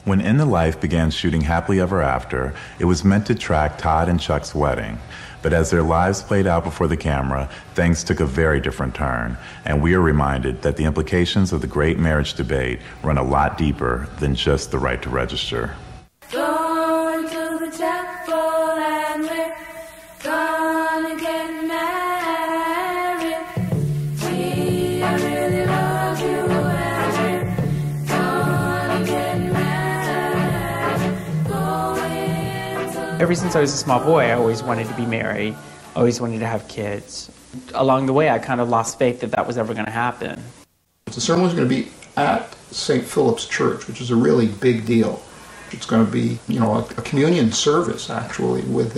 When In the Life began shooting Happily Ever After, it was meant to track Todd and Chuck's wedding. But as their lives played out before the camera, things took a very different turn, and we are reminded that the implications of the great marriage debate run a lot deeper than just the right to register. Going to the chapel and we're gonna get married. We really love you and we're gonna get married. Ever since I was a small boy, I always wanted to be married, always wanted to have kids. Along the way, I kind of lost faith that that was ever going to happen. The ceremony is going to be at St. Philip's Church, which is a really big deal. It's going to be, a communion service, actually, with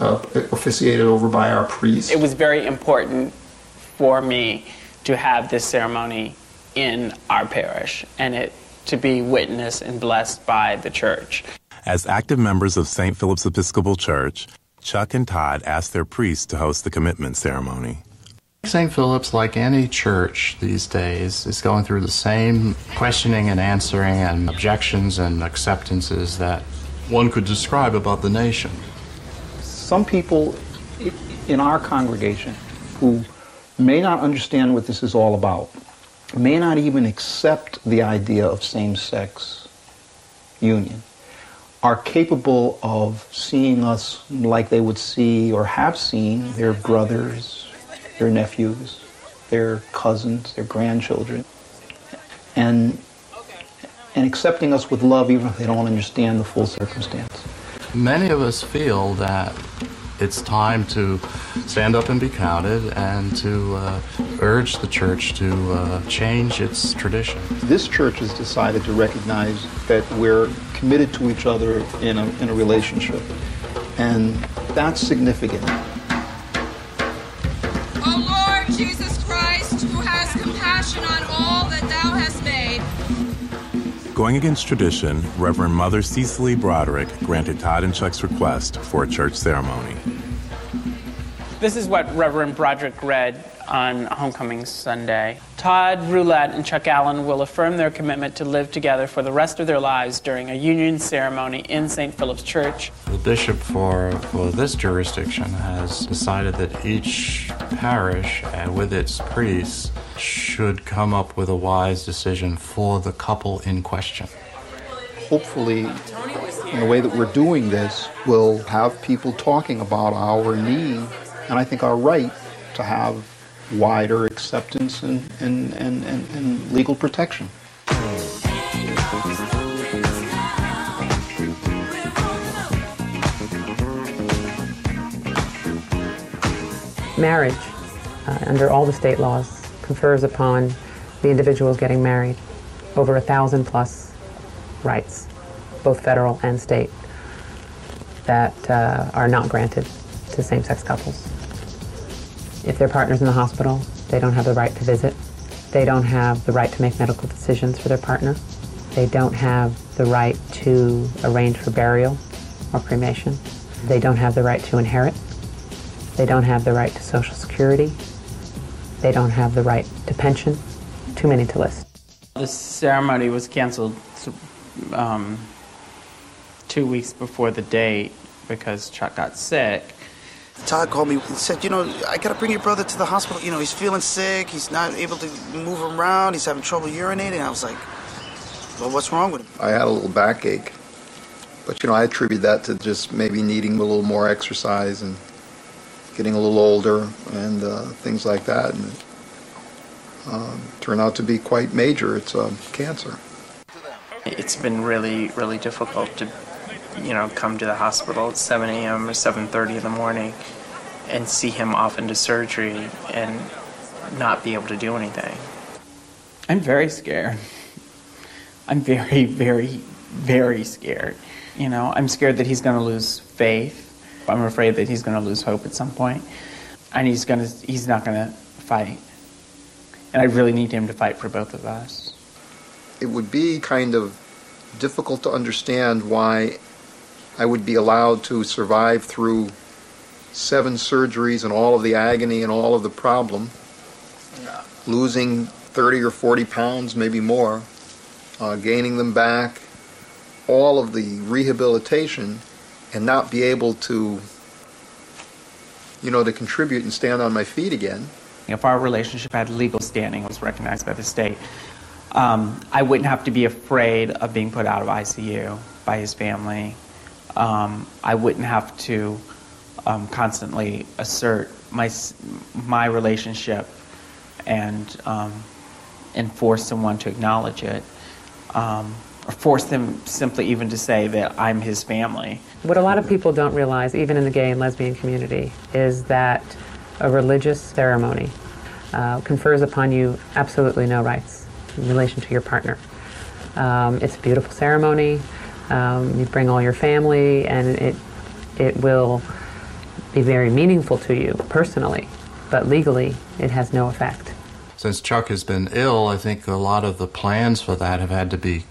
officiated over by our priest. It was very important for me to have this ceremony in our parish and it to be witnessed and blessed by the church. As active members of St. Philip's Episcopal Church, Chuck and Todd asked their priest to host the commitment ceremony. St. Philip's, like any church these days, is going through the same questioning and answering and objections and acceptances that one could describe about the nation. Some people in our congregation who may not understand what this is all about, may not even accept the idea of same-sex union, are capable of seeing us like they would see or have seen their brothers, their nephews, their cousins, their grandchildren, and accepting us with love even if they don't understand the full circumstance. Many of us feel that it's time to stand up and be counted and to urge the church to change its tradition. This church has decided to recognize that we're committed to each other in a relationship, and that's significant. O Lord Jesus Christ, who has compassion on all that thou hast made. Going against tradition, Reverend Mother Cecily Broderick granted Todd and Chuck's request for a church ceremony. This is what Reverend Broderick read on Homecoming Sunday. Todd, Roulette, and Chuck Allen will affirm their commitment to live together for the rest of their lives during a union ceremony in St. Philip's Church. The bishop for this jurisdiction has decided that each parish, with its priests, should come up with a wise decision for the couple in question. Hopefully, in the way that we're doing this, we'll have people talking about our need and I think our right to have wider acceptance and legal protection. Marriage, under all the state laws, confers upon the individuals getting married over 1,000 plus rights, both federal and state, that are not granted to same-sex couples. If their partner's in the hospital, they don't have the right to visit. They don't have the right to make medical decisions for their partner. They don't have the right to arrange for burial or cremation. They don't have the right to inherit. They don't have the right to Social Security. They don't have the right to pension. Too many to list. The ceremony was canceled 2 weeks before the date because Chuck got sick. Todd called me and said, I got to bring your brother to the hospital. He's feeling sick. He's not able to move around. He's having trouble urinating. I was like, well, what's wrong with him? I had a little backache, but, I attribute that to just maybe needing a little more exercise and getting a little older and things like that. And it turned out to be quite major. It's cancer. It's been really, really difficult to come to the hospital at 7 a.m. or 7:30 in the morning and see him off into surgery and not be able to do anything. I'm very scared. I'm very, very, very scared. I'm scared that he's going to lose faith. I'm afraid that he's going to lose hope at some point, and he's not going to fight. And I really need him to fight for both of us. It would be kind of difficult to understand why I would be allowed to survive through 7 surgeries and all of the agony and all of the problem, losing 30 or 40 pounds, maybe more, gaining them back, all of the rehabilitation and not be able to, to contribute and stand on my feet again. If our relationship had legal standing, was recognized by the state, I wouldn't have to be afraid of being put out of ICU by his family. I wouldn't have to constantly assert my relationship and force someone to acknowledge it, or force them simply even to say that I'm his family. What a lot of people don't realize, even in the gay and lesbian community, is that a religious ceremony confers upon you absolutely no rights in relation to your partner. It's a beautiful ceremony. You bring all your family, and it will be very meaningful to you personally, but legally it has no effect. Since Chuck has been ill, I think a lot of the plans for that have had to be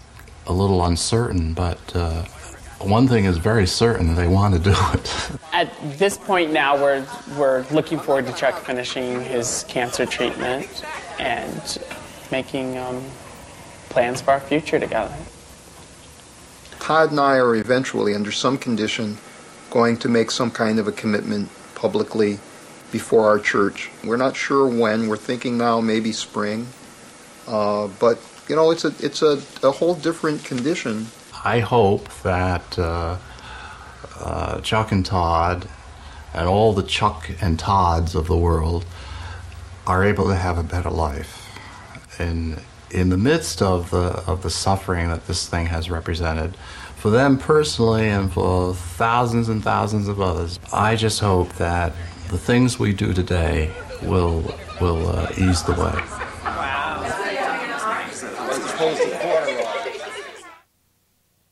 a little uncertain, but one thing is very certain, they want to do it. At this point now, we're looking forward to Chuck finishing his cancer treatment and making plans for our future together. Todd and I are eventually, under some condition, going to make some kind of a commitment publicly before our church. We're not sure when. We're thinking now maybe spring. But, it's a whole different condition. I hope that Chuck and Todd and all the Chuck and Todds of the world are able to have a better life. And in the midst of the suffering that this thing has represented, for them personally and for thousands and thousands of others, I just hope that the things we do today will ease the way.